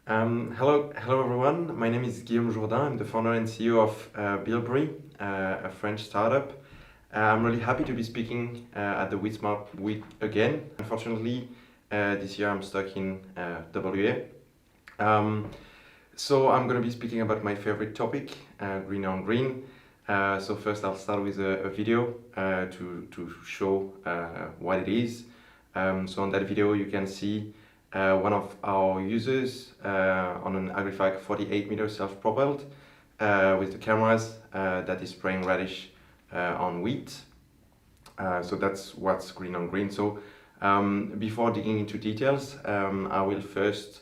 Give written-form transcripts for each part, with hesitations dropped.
Hello everyone. My name is Guillaume Jourdain. I'm the founder and CEO of Bilberry, a French startup. I'm really happy to be speaking at the WeedSmart week again. Unfortunately, this year I'm stuck in WA. So I'm going to be speaking about my favorite topic, GreenOnGreen. So first I'll start with a video to show what it is. So on that video you can see one of our users on an Agrifac 48-meter self-propelled with the cameras that is spraying radish on wheat. So that's what's GreenOnGreen. So before digging into details, I will first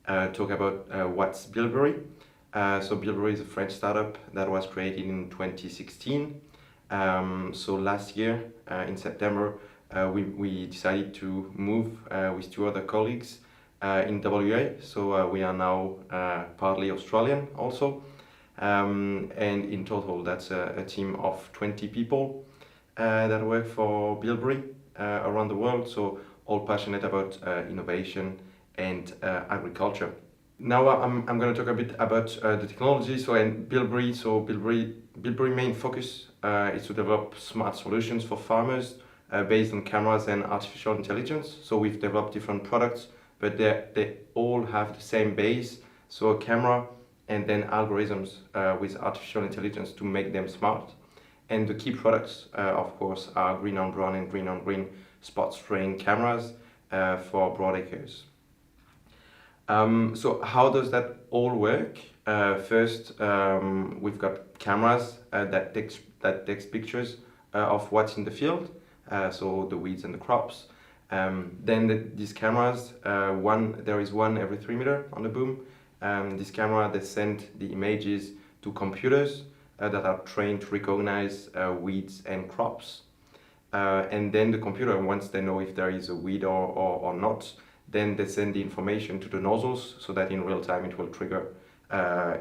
talk about what's Bilberry. So Bilberry is a French startup that was created in 2016. So last year in September, we decided to move with two other colleagues in WA. So we are now partly Australian also. And in total, that's a team of 20 people that work for Bilberry around the world. So all passionate about innovation and agriculture. Now I'm going to talk a bit about the technology. So and Bilberry. So Bilberry main focus is to develop smart solutions for farmers based on cameras and artificial intelligence. So we've developed different products, but they all have the same base. So a camera and then algorithms with artificial intelligence to make them smart. And the key products, of course, are GreenOnDrone and GreenOnGreen spot spraying cameras for broadacres. So how does that all work? First, we've got cameras that takes pictures of what's in the field, so the weeds and the crops. Then these cameras, there is one every 3 meters on the boom. This camera, they send the images to computers that are trained to recognize weeds and crops. And then the computer, once they know if there is a weed or not, then they send the information to the nozzles so that in real time it will trigger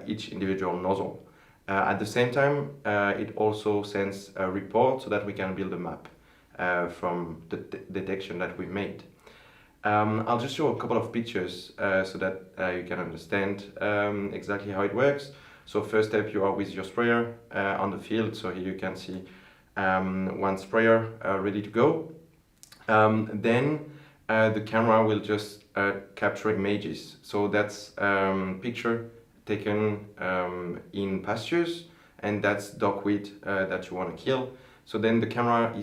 each individual nozzle. At the same time, it also sends a report so that we can build a map from the detection that we made. I'll just show a couple of pictures so that you can understand exactly how it works. So first step, you are with your sprayer on the field. So here you can see one sprayer ready to go. Then the camera will just capture images. So that's picture taken in pastures, and that's duckweed that you want to kill. So then the camera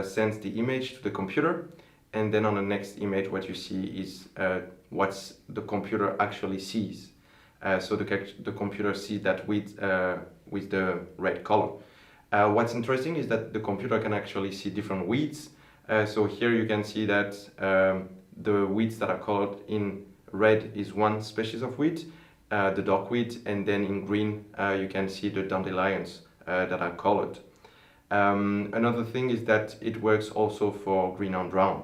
sends the image to the computer, and then on the next image what you see is what the computer actually sees. So the computer sees that with the red color. What's interesting is that the computer can actually see different weeds. So here you can see that the weeds that are colored in red is one species of weed, the duckweed, and then in green you can see the dandelions that are colored. Another thing is that it works also for GreenOnDrone,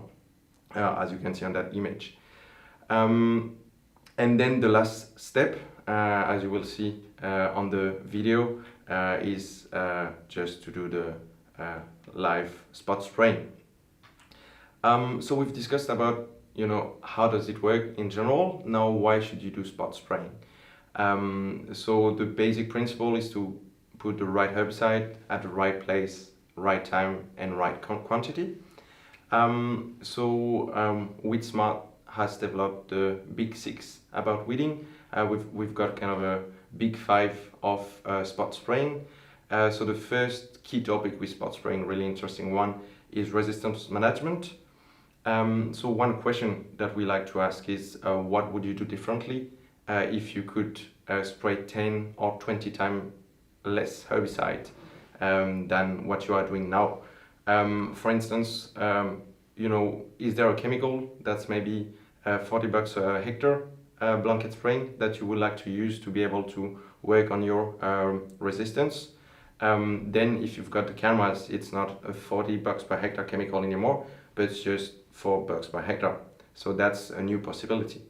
as you can see on that image. And then the last step, as you will see on the video, is just to do the live spot spraying. So we've discussed about, how does it work in general. Now, why should you do spot spraying? So the basic principle is to put the right herbicide at the right place, right time, and right quantity. WeedSmart has developed the big 6 about weeding. We've got kind of a big 5 of spot spraying. So the first key topic with spot spraying, really interesting one, is resistance management. So one question that we like to ask is, what would you do differently if you could spray 10 or 20 times less herbicide than what you are doing now? For instance, is there a chemical that's maybe $40 a hectare blanket spraying that you would like to use to be able to work on your resistance? Then if you've got the cameras, it's not a $40 per hectare chemical anymore, but it's just $4 per hectare. So that's a new possibility.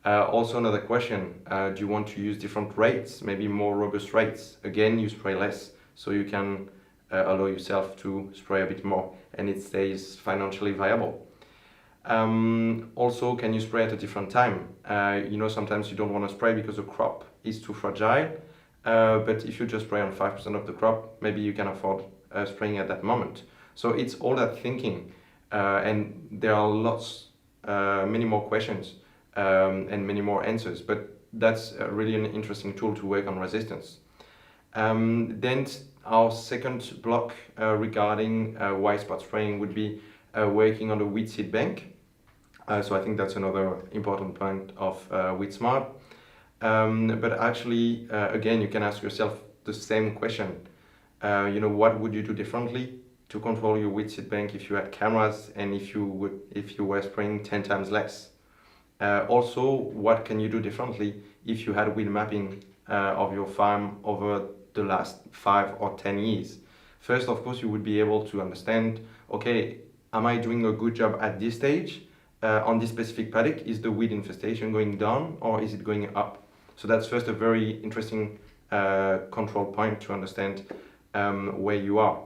Also another question, do you want to use different rates, maybe more robust rates? Again, you spray less, so you can allow yourself to spray a bit more and it stays financially viable. Also, can you spray at a different time? Sometimes you don't want to spray because the crop is too fragile, but if you just spray on 5% of the crop, maybe you can afford spraying at that moment. So it's all that thinking, and there are many more questions and many more answers, but that's really an interesting tool to work on resistance. Then our second block regarding why spot spraying would be working on the weed seed bank. So I think that's another important point of WeedSmart. But actually, again, you can ask yourself the same question. What would you do differently to control your weed seed bank if you had cameras and if you were spraying 10 times less? Also, what can you do differently if you had weed mapping of your farm over the last 5 or 10 years? First, of course, you would be able to understand, okay, am I doing a good job at this stage? On this specific paddock, is the weed infestation going down or is it going up? So that's first a very interesting control point to understand where you are.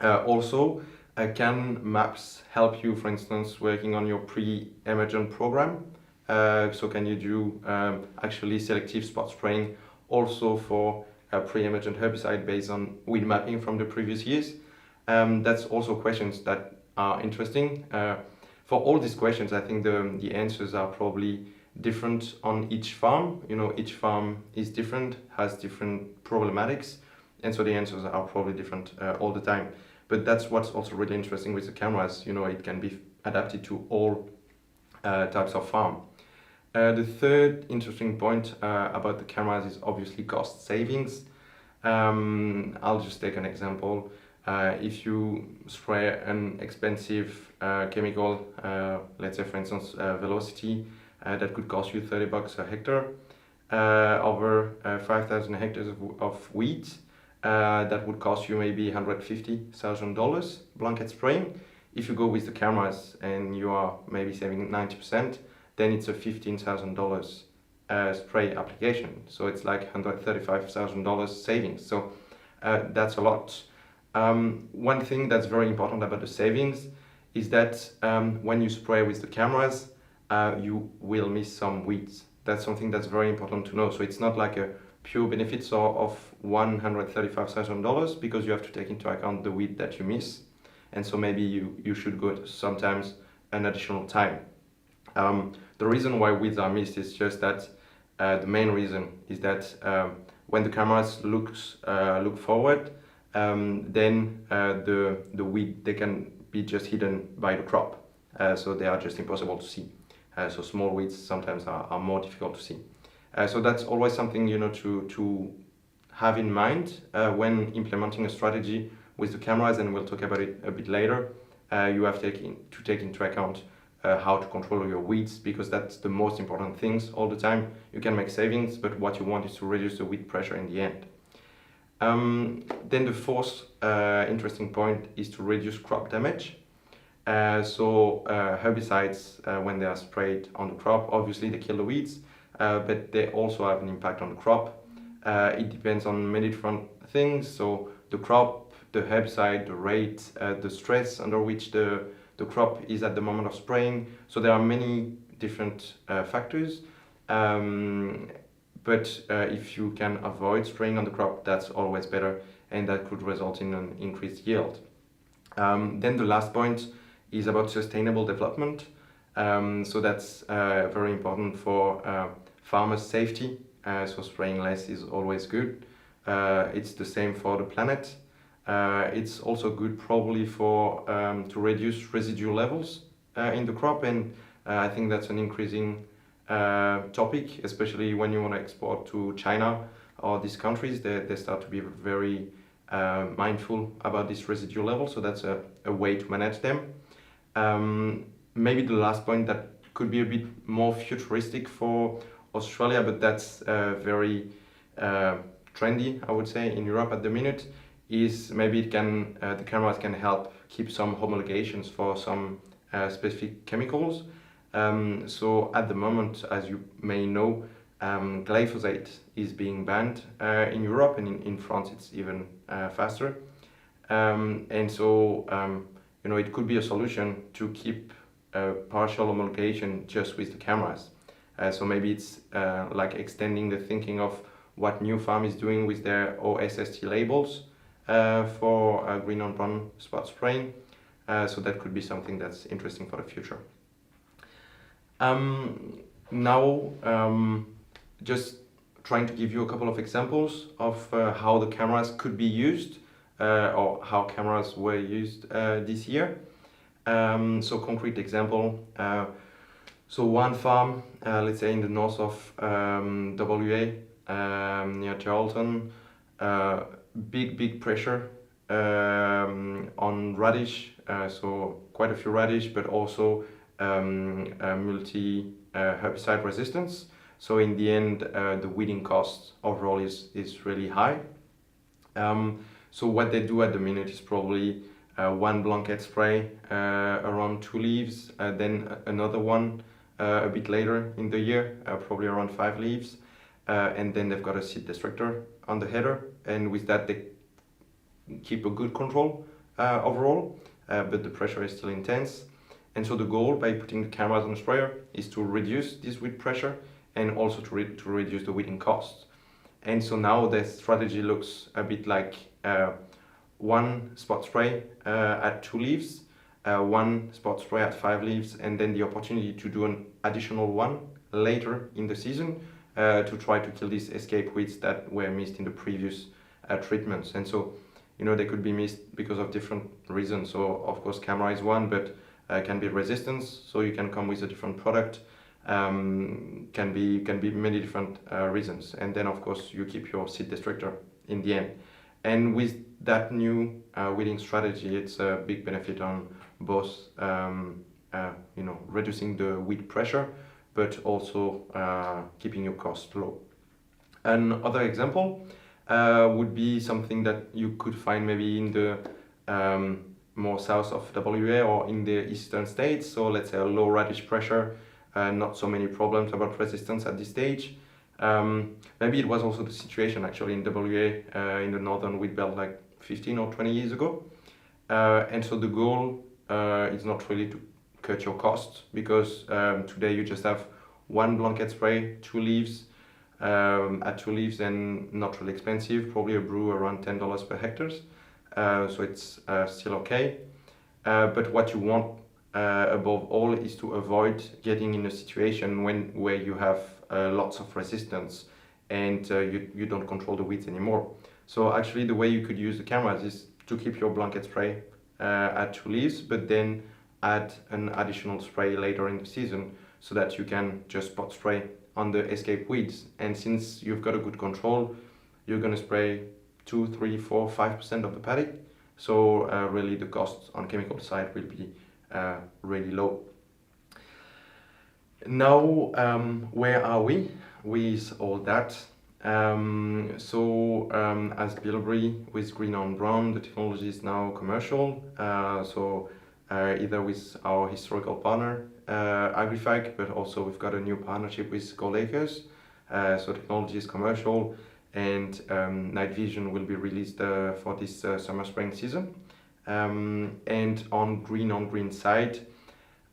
Also, can maps help you, for instance, working on your pre-emergent program? So can you do actually selective spot spraying also for pre-emergent herbicide based on weed mapping from the previous years? That's also questions that are interesting. For all these questions, I think the answers are probably different on each farm. Each farm is different, has different problematics, and so the answers are probably different all the time. But that's what's also really interesting with the cameras. It can be adapted to all types of farm. The third interesting point about the cameras is obviously cost savings. I'll just take an example. If you spray an expensive chemical, let's say for instance Velocity, that could cost you $30 a hectare, over 5,000 hectares of weeds, that would cost you maybe $150,000 blanket spraying. If you go with the cameras and you are maybe saving 90%, then it's a $15,000 spray application. So it's like $135,000 savings. So that's a lot. One thing that's very important about the savings is that when you spray with the cameras, you will miss some weeds. That's something that's very important to know. So it's not like a pure benefits of $135,000 because you have to take into account the weed that you miss. And so maybe you should go sometimes an additional time. The reason why weeds are missed is just that the main reason is that when the cameras look forward, then the weed, they can be just hidden by the crop, so they are just impossible to see. So small weeds sometimes are more difficult to see. So that's always something to have in mind when implementing a strategy with the cameras, and we'll talk about it a bit later. You have to take into account how to control your weeds, because that's the most important things all the time. You can make savings, but what you want is to reduce the weed pressure in the end. Then the fourth interesting point is to reduce crop damage. So herbicides, when they are sprayed on the crop, obviously they kill the weeds, but they also have an impact on the crop. It depends on many different things. So the crop, the herbicide, the rate, the stress under which the crop is at the moment of spraying. So there are many different factors. But if you can avoid spraying on the crop, that's always better, and that could result in an increased yield. Then the last point is about sustainable development. So that's very important for farmers' safety. So spraying less is always good. It's the same for the planet. It's also good probably for to reduce residual levels in the crop, and I think that's an increasing topic, especially when you want to export to China or these countries. They start to be very mindful about this residual level, so that's a way to manage them. Maybe the last point that could be a bit more futuristic for Australia, but that's very trendy, I would say, in Europe at the minute, is maybe it can the cameras can help keep some homologations for some specific chemicals. So at the moment, as you may know, glyphosate is being banned in Europe, and in France it's even faster. And so it could be a solution to keep partial homologation just with the cameras. So maybe it's like extending the thinking of what New Farm is doing with their OSST labels for green on brown spot spraying. So that could be something that's interesting for the future. Now, just trying to give you a couple of examples of how the cameras could be used or how cameras were used this year. So concrete example, so one farm, let's say in the north of WA, near Charlton, big pressure on radish, so quite a few radish, but also multi herbicide resistance. So in the end, the weeding cost overall is really high. So what they do at the minute is probably one blanket spray around 2 leaves, then another one a bit later in the year, probably around 5 leaves, and then they've got a seed destructor on the header, and with that they keep a good control overall, but the pressure is still intense. And so the goal by putting the cameras on the sprayer is to reduce this weed pressure and also to reduce the weeding costs. And so now the strategy looks a bit like one spot spray at 2 leaves, one spot spray at 5 leaves, and then the opportunity to do an additional one later in the season to try to kill these escape weeds that were missed in the previous treatments. And so, you know, they could be missed because of different reasons. So of course camera is one, but can be resistance, so you can come with a different product. Can be many different reasons, and then of course you keep your seed destructor in the end. And with that new weeding strategy, it's a big benefit on both you know, reducing the weed pressure, but also keeping your cost low. Another example would be something that you could find maybe in the more south of WA or in the eastern states. So let's say a low radish pressure, not so many problems about resistance at this stage. Maybe it was also the situation actually in WA in the northern wheat belt like 15 or 20 years ago. And so the goal is not really to cut your costs, because today you just have one blanket spray, 2 leaves, at 2 leaves, and not really expensive, probably a brew around $10 per hectares. So it's still okay. But what you want above all is to avoid getting in a situation where you have lots of resistance and you don't control the weeds anymore. So actually the way you could use the cameras is to keep your blanket spray at 2 leaves, but then add an additional spray later in the season so that you can just spot spray on the escape weeds. And since you've got a good control, you're going to spray 2, 3, 4, 5% of the paddock. So really the costs on chemical side will be really low. Now, where are we with all that? As Bilberry with Green on Brown, the technology is now commercial. Either with our historical partner, AgriFag, but also we've got a new partnership with Gold Acres. So technology is commercial, and night vision will be released for this summer spring season. And on GreenOnGreen side,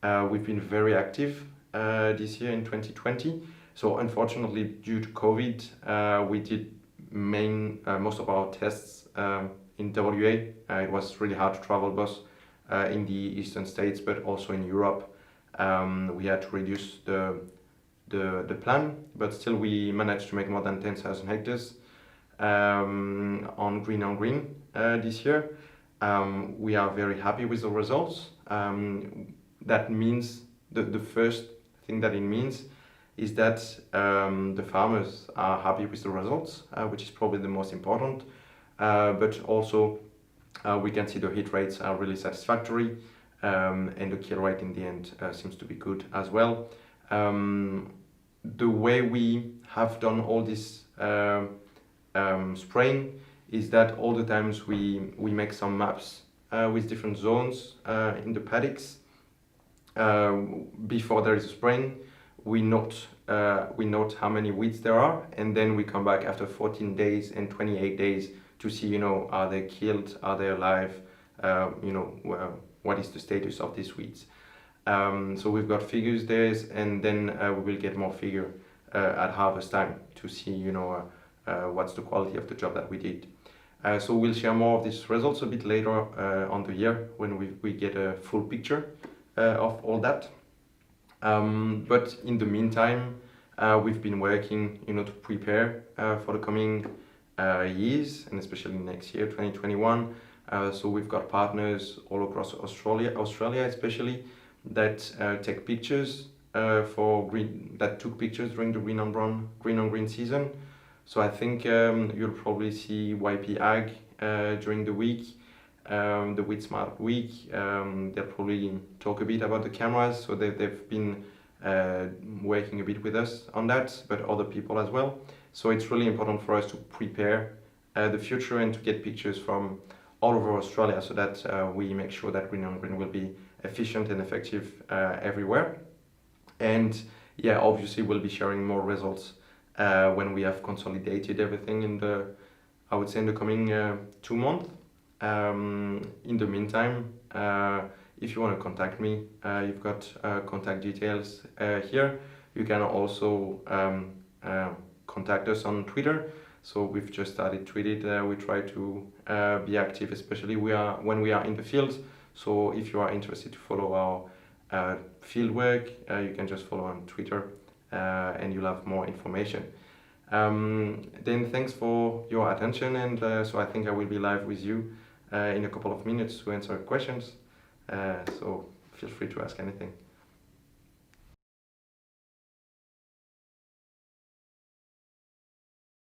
we've been very active this year in 2020. So unfortunately, due to COVID, we did most of our tests in WA. It was really hard to travel both in the eastern states, but also in Europe. We had to reduce the plan, but still we managed to make more than 10,000 hectares on GreenOnGreen this year. We are very happy with the results. That means the first thing that it means is that the farmers are happy with the results, which is probably the most important. But also we can see the hit rates are really satisfactory, and the kill rate in the end seems to be good as well. The way we have done all this spraying is that all the times we make some maps with different zones in the paddocks. Before there is a spraying, we note how many weeds there are, and then we come back after 14 days and 28 days to see, you know, are they killed, are they alive, you know, what is the status of these weeds. So we've got figures there, and then we will get more figure at harvest time to see, what's the quality of the job that we did. So we'll share more of these results a bit later on the year when we get a full picture of all that. But in the meantime, we've been working, to prepare for the coming years, and especially next year, 2021. So we've got partners all across Australia especially, that take pictures that took pictures during the GreenOnGreen season. So I think you'll probably see YP Ag during the week, the WeedSmart week. They'll probably talk a bit about the cameras, so they've been working a bit with us on that, but other people as well. So it's really important for us to prepare the future and to get pictures from all over Australia, so that we make sure that GreenOnGreen will be efficient and effective everywhere. And yeah, obviously we'll be sharing more results when we have consolidated everything in the coming 2 months. In the meantime, if you want to contact me, you've got contact details here. You can also contact us on Twitter. So we've just started tweeted. We try to be active, especially when we are in the field. So if you are interested to follow our field work, you can just follow on Twitter, and you'll have more information. Then thanks for your attention, and so I think I will be live with you in a couple of minutes to answer questions. So feel free to ask anything.